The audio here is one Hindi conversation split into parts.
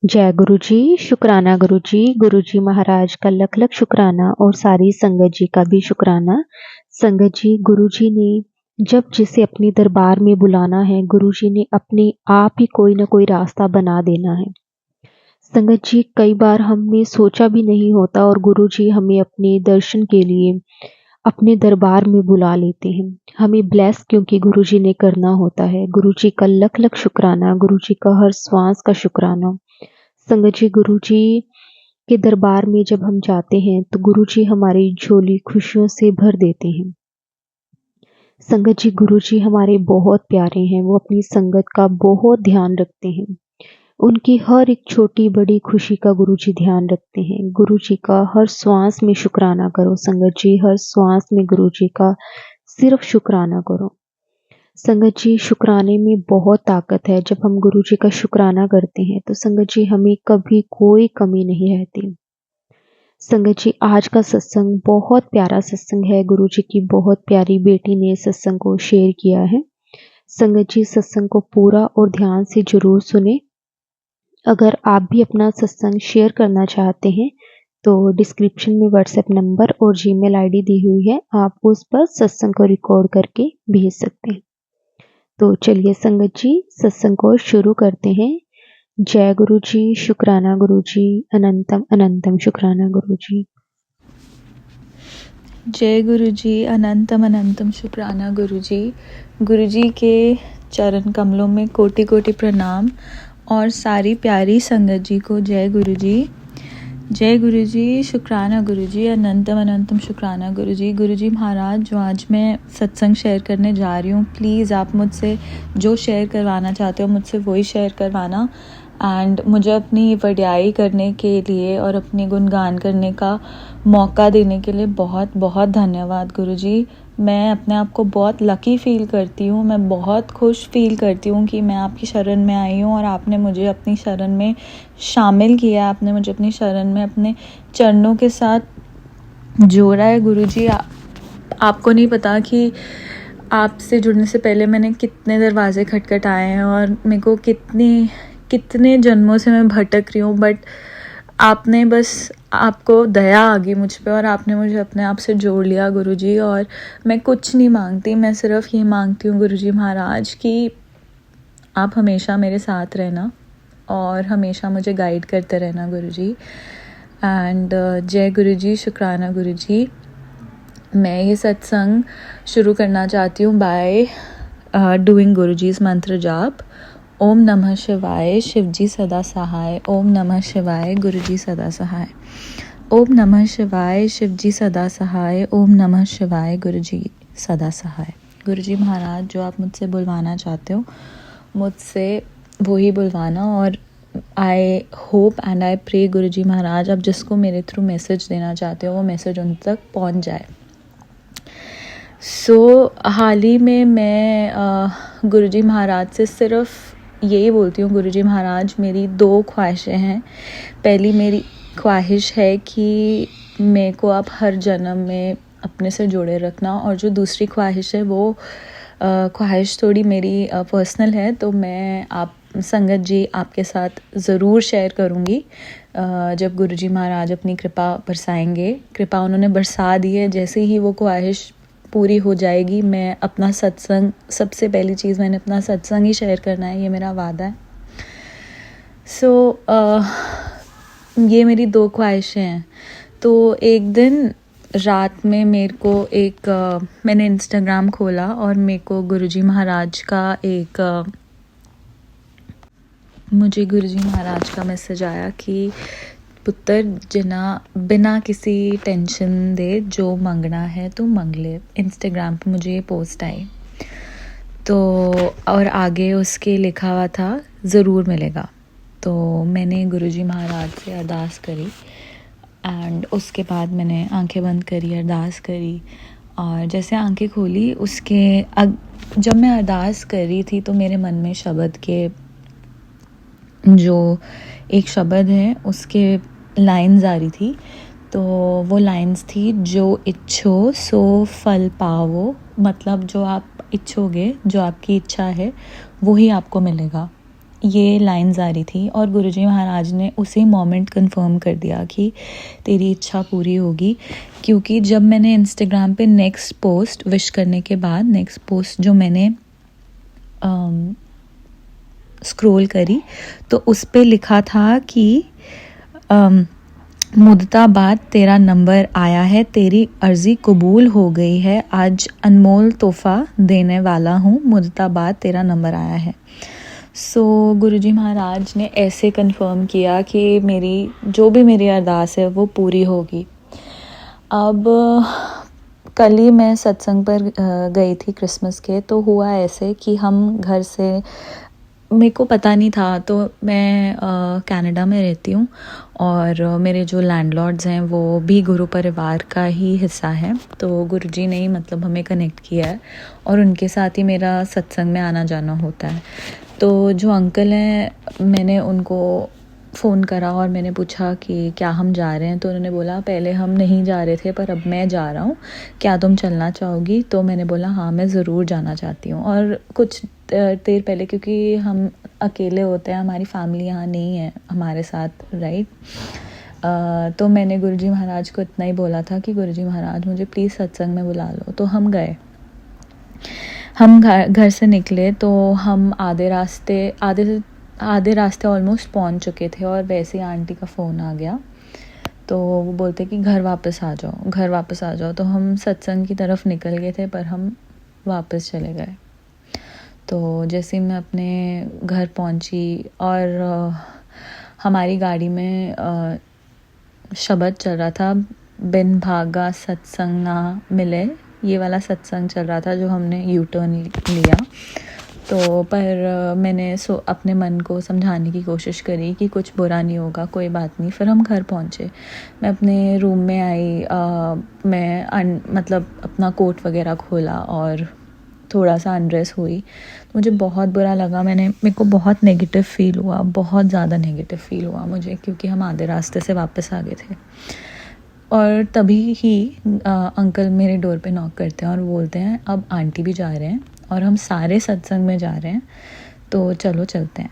जय गुरु जी, शुक्राना गुरु जी महाराज का लख लख शुक्राना और सारी संगत जी का भी शुक्राना। संगत जी, गुरु जी ने जब जिसे अपने दरबार में बुलाना है, गुरु जी ने अपने आप ही कोई ना कोई रास्ता बना देना है। संगत जी, कई बार हमने सोचा भी नहीं होता और गुरु जी हमें अपने दर्शन के लिए अपने दरबार में बुला लेते हैं। हमें ब्लेस क्योंकि गुरु जी ने करना होता है। गुरु जी का लख लख शुक्राना, गुरु जी का हर श्वास का शुक्राना। संगत जी, गुरु जी के दरबार में जब हम जाते हैं तो गुरु जी हमारी झोली खुशियों से भर देते हैं। संगत जी, गुरु जी हमारे बहुत प्यारे हैं, वो अपनी संगत का बहुत ध्यान रखते हैं। उनकी हर एक छोटी बड़ी खुशी का गुरु जी ध्यान रखते हैं। गुरु जी का हर श्वास में शुक्राना करो संगत जी, हर श्वास में गुरु जी का सिर्फ शुक्राना करो। संगत जी, शुक्राने में बहुत ताकत है। जब हम गुरु जी का शुक्राना करते हैं तो संगत जी हमें कभी कोई कमी नहीं रहती। संगत जी, आज का सत्संग बहुत प्यारा सत्संग है। गुरु जी की बहुत प्यारी बेटी ने सत्संग को शेयर किया है। संगत जी, सत्संग को पूरा और ध्यान से जरूर सुने। अगर आप भी अपना सत्संग शेयर करना चाहते हैं तो डिस्क्रिप्शन में व्हाट्सएप नंबर और जीमेल आईडी दी हुई है, आप उस पर सत्संग को रिकॉर्ड करके भेज सकते हैं। तो चलिए संगत जी, सत्संग को शुरू करते हैं। जय गुरु जी, शुक्राना गुरु जी, अनंतम अनंतम शुक्राना गुरु जी। जय गुरु जी, अनंतम अनंतम शुक्राना गुरु जी। गुरु जी के चरण कमलों में कोटि कोटि प्रणाम और सारी प्यारी संगत जी को जय गुरु जी। जय गुरु जी, शुक्राना गुरु जी, अनंतम अनंतम शुक्राना गुरु जी। गुरु जी महाराज, जो आज मैं सत्संग शेयर करने जा रही हूँ, प्लीज़ आप मुझसे जो शेयर करवाना चाहते हो मुझसे वही शेयर करवाना। एंड मुझे अपनी वड्याई करने के लिए और अपनी गुणगान करने का मौका देने के लिए बहुत बहुत धन्यवाद गुरु जी। मैं अपने आप को बहुत लकी फ़ील करती हूँ, मैं बहुत खुश फ़ील करती हूँ कि मैं आपकी शरण में आई हूँ और आपने मुझे अपनी शरण में शामिल किया, आपने मुझे अपनी शरण में अपने चरणों के साथ जोड़ा है गुरु जी। आपको नहीं पता कि आपसे जुड़ने से पहले मैंने कितने दरवाजे खटखटाए हैं और मेरे को कितने जन्मों से मैं भटक रही हूँ, बट आपने बस आपको दया आ गई मुझ पे और आपने मुझे अपने आप से जोड़ लिया गुरु जी। और मैं कुछ नहीं मांगती, मैं सिर्फ ये मांगती हूँ गुरु जी महाराज कि आप हमेशा मेरे साथ रहना और हमेशा मुझे गाइड करते रहना गुरु जी। एंड जय गुरु जी, शुक्राना गुरु जी। मैं ये सत्संग शुरू करना चाहती हूँ बाय डूइंग गुरु जी's मंत्र जाप। ओम नमः शिवाय, शिव जी सदा सहाय। ओम नमः शिवाय, गुरु जी सदा सहाय। ओम नमः शिवाय, शिव जी सदा सहाय। ओम नमः शिवाय, गुरु जी सदा सहाय। गुरु जी महाराज, जो आप मुझसे बुलवाना चाहते हो मुझसे वही बुलवाना। और I hope and I pray guru ji महाराज, आप जिसको मेरे थ्रू मैसेज देना चाहते हो वो मैसेज उन तक पहुंच जाए। हाल ही में मैं गुरु जी महाराज से सिर्फ यही बोलती हूँ, गुरु जी महाराज मेरी 2 ख्वाहिशें हैं। पहली मेरी ख्वाहिश है कि मेरे को आप हर जन्म में अपने से जोड़े रखना, और जो दूसरी ख्वाहिश है वो ख्वाहिश थोड़ी मेरी पर्सनल है, तो मैं आप संगत जी आपके साथ ज़रूर शेयर करूँगी जब गुरु जी महाराज अपनी कृपा बरसाएंगे। कृपा उन्होंने बरसा दी है, जैसे ही वो ख्वाहिश पूरी हो जाएगी मैं अपना सत्संग, सबसे पहली चीज़ मैंने अपना सत्संग ही शेयर करना है, ये मेरा वादा है। ये मेरी 2 ख्वाहिशें हैं। तो एक दिन रात में मेरे को मैंने इंस्टाग्राम खोला और मेरे को गुरुजी महाराज का मैसेज आया कि पुत्र जिना बिना किसी टेंशन दे जो मांगना है तो मांग ले। इंस्टाग्राम पे मुझे ये पोस्ट आई तो, और आगे उसके लिखा हुआ था ज़रूर मिलेगा। तो मैंने गुरुजी महाराज से अरदास करी एंड उसके बाद मैंने आंखें बंद करी, अरदास करी, और जैसे आंखें खोली जब मैं अरदास कर रही थी तो मेरे मन में शब्द के जो एक शब्द है उसके लाइंस आ रही थी। तो वो लाइंस थी, जो इच्छो सो फल पावो, मतलब जो आप इच्छोगे, जो आपकी इच्छा है वो ही आपको मिलेगा। ये लाइन्स आ रही थी और गुरुजी महाराज ने उसी मोमेंट कंफर्म कर दिया कि तेरी इच्छा पूरी होगी। क्योंकि जब मैंने इंस्टाग्राम पे नेक्स्ट पोस्ट विश करने के बाद नेक्स्ट पोस्ट जो मैंने स्क्रॉल करी तो उस पे लिखा था कि मुद्दता बाद तेरा नंबर आया है, तेरी अर्जी कबूल हो गई है, आज अनमोल तोहफा देने वाला हूँ, मुद्दता बाद तेरा नंबर आया है। सो गुरुजी महाराज ने ऐसे कंफर्म किया कि मेरी जो भी मेरी अरदास है वो पूरी होगी। अब कल ही मैं सत्संग पर गई थी क्रिसमस के, तो हुआ ऐसे कि हम घर से, मेरे को पता नहीं था, तो मैं कनाडा में रहती हूँ और मेरे जो लैंडलॉर्ड्स हैं वो भी गुरु परिवार का ही हिस्सा है। तो गुरुजी ने ही मतलब हमें कनेक्ट किया है और उनके साथ ही मेरा सत्संग में आना जाना होता है। तो जो अंकल हैं, मैंने उनको फ़ोन करा और मैंने पूछा कि क्या हम जा रहे हैं, तो उन्होंने बोला पहले हम नहीं जा रहे थे पर अब मैं जा रहा हूँ, क्या तुम चलना चाहोगी? तो मैंने बोला हाँ मैं ज़रूर जाना चाहती हूँ। और कुछ देर पहले, क्योंकि हम अकेले होते हैं, हमारी फैमिली यहाँ नहीं है हमारे साथ, राइट, तो मैंने गुरुजी महाराज को इतना ही बोला था कि गुरुजी महाराज मुझे प्लीज़ सत्संग में बुला लो। तो हम गए, हम घर से निकले तो हम आधे रास्ते ऑलमोस्ट पहुंच चुके थे और वैसे ही आंटी का फ़ोन आ गया। तो वो बोलते कि घर वापस आ जाओ, घर वापस आ जाओ। तो हम सत्संग की तरफ निकल गए थे पर हम वापस चले गए। तो जैसे ही मैं अपने घर पहुंची और हमारी गाड़ी में शब्द चल रहा था, बिन भागा सत्संग ना मिले, ये वाला सत्संग चल रहा था जो हमने यू टर्न लिया। तो पर मैंने अपने मन को समझाने की कोशिश करी कि कुछ बुरा नहीं होगा, कोई बात नहीं। फिर हम घर पहुँचे, मैं अपने रूम में आई, मैं मतलब अपना कोट वगैरह खोला और थोड़ा सा अनड्रेस हुई। तो मुझे बहुत बुरा लगा, मेरे को बहुत नेगेटिव फ़ील हुआ, बहुत ज़्यादा नेगेटिव फ़ील हुआ मुझे, क्योंकि हम आधे रास्ते से वापस आ गए थे। और तभी ही अंकल मेरे डोर पे नॉक करते हैं और बोलते हैं अब आंटी भी जा रहे हैं और हम सारे सत्संग में जा रहे हैं, तो चलो चलते हैं।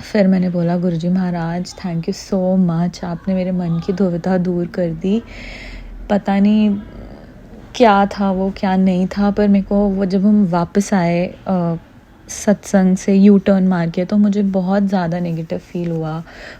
फिर मैंने बोला गुरुजी महाराज थैंक यू सो मच, आपने मेरे मन की दुविधा दूर कर दी। पता नहीं क्या था वो, क्या नहीं था, पर मेरे को वो जब हम वापस आए सत्संग से यू टर्न मार के, तो मुझे बहुत ज़्यादा नेगेटिव फ़ील हुआ।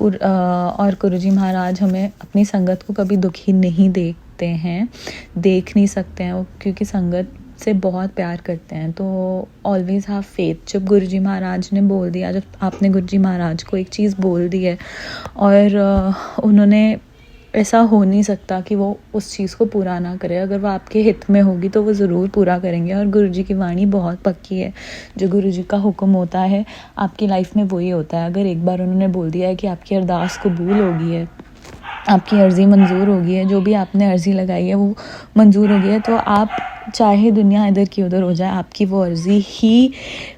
और गुरुजी महाराज हमें अपनी संगत को कभी दुखी नहीं देखते हैं, देख नहीं सकते हैं वो, क्योंकि संगत से बहुत प्यार करते हैं। तो ऑलवेज़ हैव फेथ। जब गुरुजी महाराज ने बोल दिया, जब आपने गुरुजी महाराज को एक चीज़ बोल दी है और उन्होंने, ऐसा हो नहीं सकता कि वो उस चीज़ को पूरा ना करे। अगर वो आपके हित में होगी तो वो ज़रूर पूरा करेंगे। और गुरुजी की वाणी बहुत पक्की है, जो गुरुजी का हुक्म होता है आपकी लाइफ में वही होता है। अगर एक बार उन्होंने बोल दिया है कि आपकी अरदास कबूल होगी है, आपकी अर्ज़ी मंजूर होगी है, जो भी आपने अर्ज़ी लगाई है वो मंजूर होगी है, तो आप चाहे दुनिया इधर की उधर हो जाए, आपकी वो अर्ज़ी ही,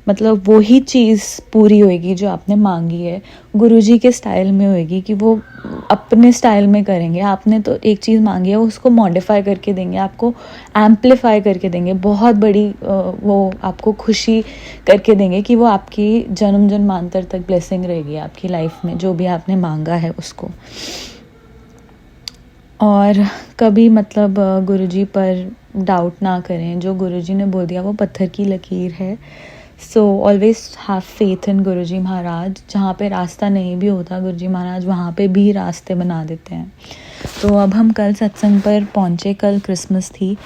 मतलब वो ही चीज़ पूरी होएगी जो आपने मांगी है। गुरुजी के स्टाइल में होएगी कि वो अपने स्टाइल में करेंगे। आपने तो एक चीज़ मांगी है, उसको मॉडिफाई करके देंगे, आपको एम्पलीफाई करके देंगे, बहुत बड़ी वो आपको खुशी करके देंगे कि वो आपकी जन्म जन्मांतर तक ब्लेसिंग रहेगी आपकी लाइफ में, जो भी आपने मांगा है उसको। और कभी मतलब गुरुजी पर डाउट ना करें, जो गुरुजी ने बोल दिया वो पत्थर की लकीर है। So always have faith in Guruji Maharaj. जहाँ पे रास्ता नहीं भी होता, गुरुजी महाराज वहाँ पे भी रास्ते बना देते हैं। तो अब हम कल सत्संग पर पहुँचे, कल क्रिसमस थी,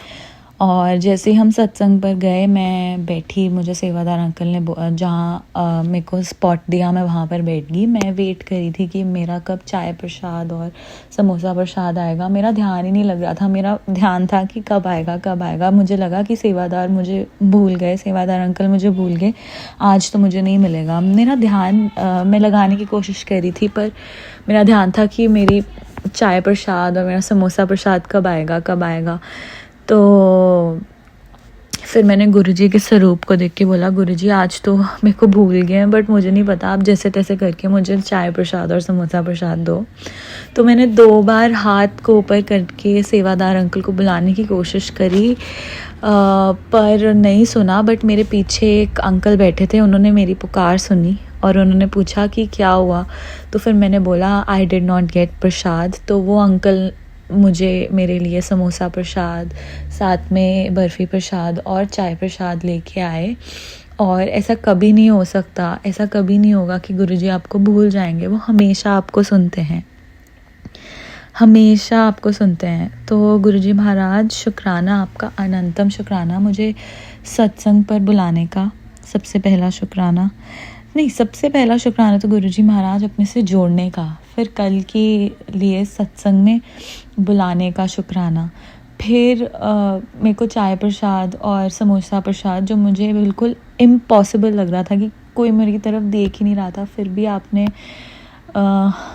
और जैसे ही हम सत्संग पर गए, मैं बैठी, मुझे सेवादार अंकल ने जहाँ मेरे को स्पॉट दिया, मैं वहाँ पर बैठ गई। मैं वेट करी थी कि मेरा कब चाय प्रसाद और समोसा प्रसाद आएगा। मेरा ध्यान ही नहीं लग रहा था, मेरा ध्यान था कि कब आएगा कब आएगा। मुझे लगा कि सेवादार मुझे भूल गए, सेवादार अंकल मुझे भूल गए, आज तो मुझे नहीं मिलेगा। मेरा ध्यान मैं लगाने की कोशिश करी थी, पर मेरा ध्यान था कि मेरी चाय प्रसाद और मेरा समोसा प्रसाद कब आएगा कब आएगा। तो फिर मैंने गुरुजी के स्वरूप को देख के बोला गुरुजी आज तो मेरे को भूल गए हैं, बट मुझे नहीं पता, आप जैसे तैसे करके मुझे चाय प्रसाद और समोसा प्रसाद दो। तो मैंने 2 बार हाथ को ऊपर करके सेवादार अंकल को बुलाने की कोशिश करी, पर नहीं सुना। बट मेरे पीछे एक अंकल बैठे थे, उन्होंने मेरी पुकार सुनी और उन्होंने पूछा कि क्या हुआ, तो फिर मैंने बोला आई डिड नॉट गेट प्रसाद। तो वो अंकल मुझे मेरे लिए समोसा प्रसाद, साथ में बर्फ़ी प्रसाद और चाय प्रसाद लेके आए। और ऐसा कभी नहीं हो सकता, ऐसा कभी नहीं होगा कि गुरुजी आपको भूल जाएंगे। वो हमेशा आपको सुनते हैं, हमेशा आपको सुनते हैं। तो गुरुजी महाराज शुक्राना, आपका अनंतम शुक्राना मुझे सत्संग पर बुलाने का। सबसे पहला शुक्राना नहीं, सबसे पहला शुक्राना तो गुरुजी महाराज अपने से जोड़ने का, फिर कल के लिए सत्संग में बुलाने का शुक्राना, फिर मेरे को चाय प्रसाद और समोसा प्रसाद जो मुझे बिल्कुल इम्पॉसिबल लग रहा था कि कोई मेरी तरफ देख ही नहीं रहा था, फिर भी आपने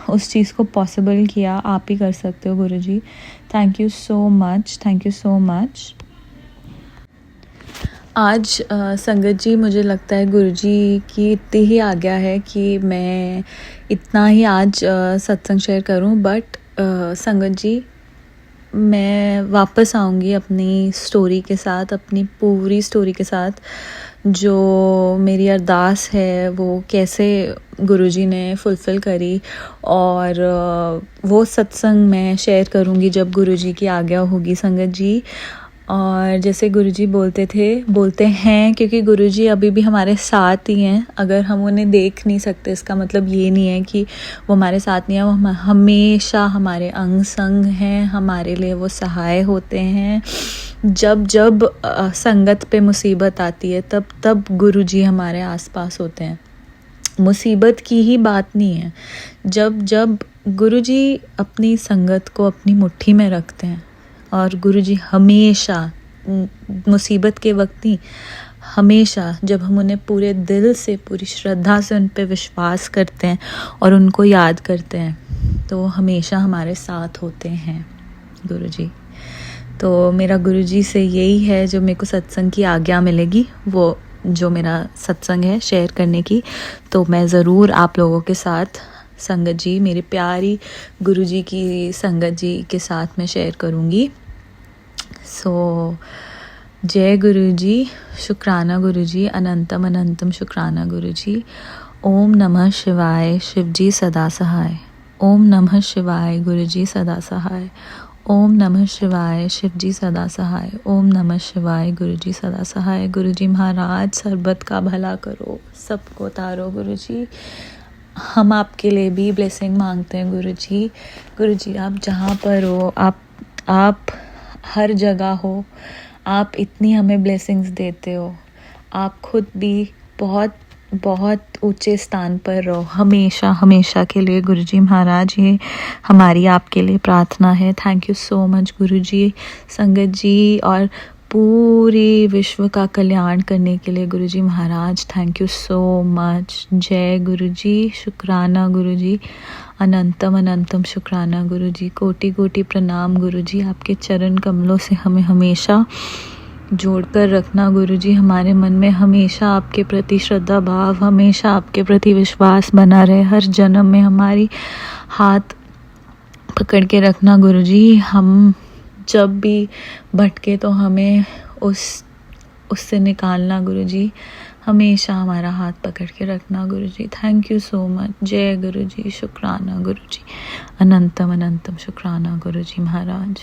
उस चीज़ को पॉसिबल किया। आप ही कर सकते हो Guruji, thank you so much, thank you so much. आज संगत जी मुझे लगता है गुरुजी की इतनी ही आज्ञा है कि मैं इतना ही आज सत्संग शेयर करूं। बट संगत जी मैं वापस आऊँगी अपनी स्टोरी के साथ, अपनी पूरी स्टोरी के साथ, जो मेरी अरदास है वो कैसे गुरुजी ने फुलफ़िल करी, और वो सत्संग मैं शेयर करूँगी जब गुरुजी की आज्ञा होगी संगत जी। और जैसे गुरुजी बोलते हैं क्योंकि गुरुजी अभी भी हमारे साथ ही हैं। अगर हम उन्हें देख नहीं सकते इसका मतलब ये नहीं है कि वो हमारे साथ नहीं है, वो हमेशा हमारे अंग संग हैं, हमारे लिए वो सहाय होते हैं। जब जब संगत पे मुसीबत आती है तब तब गुरुजी हमारे आसपास होते हैं। मुसीबत की ही बात नहीं है, जब जब गुरुजी अपनी संगत को अपनी मुट्ठी में रखते हैं, और गुरुजी हमेशा मुसीबत के वक्त नहीं, हमेशा जब हम उन्हें पूरे दिल से, पूरी श्रद्धा से उन पे विश्वास करते हैं और उनको याद करते हैं, तो वो हमेशा हमारे साथ होते हैं गुरुजी। तो मेरा गुरुजी से यही है, जो मेरे को सत्संग की आज्ञा मिलेगी, वो जो मेरा सत्संग है शेयर करने की, तो मैं ज़रूर आप लोगों के साथ संगत जी, मेरी प्यारी गुरुजी की संगत जी के साथ मैं शेयर करूँगी। सो जय गुरुजी, शुक्राना गुरुजी, अनंतम अनंतम शुक्राना गुरुजी। ओम नमः शिवाय, शिवजी सदा सहाय। ओम नमः शिवाय, गुरुजी सदा सहाय। ओम नमः शिवाय, शिवजी सदा सहाय। ओम नमः शिवाय, गुरुजी सदा सहाय। गुरुजी महाराज सरबत का भला करो, सबको तारो गुरुजी। हम आपके लिए भी ब्लेसिंग मांगते हैं गुरुजी। गुरुजी आप जहाँ पर हो, आप हर जगह हो, आप इतनी हमें ब्लेसिंग्स देते हो। आप खुद भी बहुत बहुत ऊंचे स्थान पर रहो हमेशा हमेशा के लिए गुरुजी महाराज। ये हमारी आपके लिए प्रार्थना है। थैंक यू सो मच गुरुजी, संगत जी और पूरी विश्व का कल्याण करने के लिए गुरुजी महाराज, थैंक यू सो मच। जय गुरुजी, शुक्राना गुरुजी, अनंतम अनंतम शुक्राना गुरुजी। कोटि कोटि प्रणाम गुरुजी। आपके चरण कमलों से हमें हमेशा जोड़कर रखना गुरुजी। हमारे मन में हमेशा आपके प्रति श्रद्धा भाव, हमेशा आपके प्रति विश्वास बना रहे। हर जन्म में हमारी हाथ पकड़ के रखना गुरुजी। हम जब भी भटके तो हमें उससे निकालना गुरुजी। हमेशा हमारा हाथ पकड़ के रखना Guruji. Thank you so much. जय गुरुजी, शुक्राना गुरुजी, अनंतम अनंतम शुक्राना गुरुजी महाराज।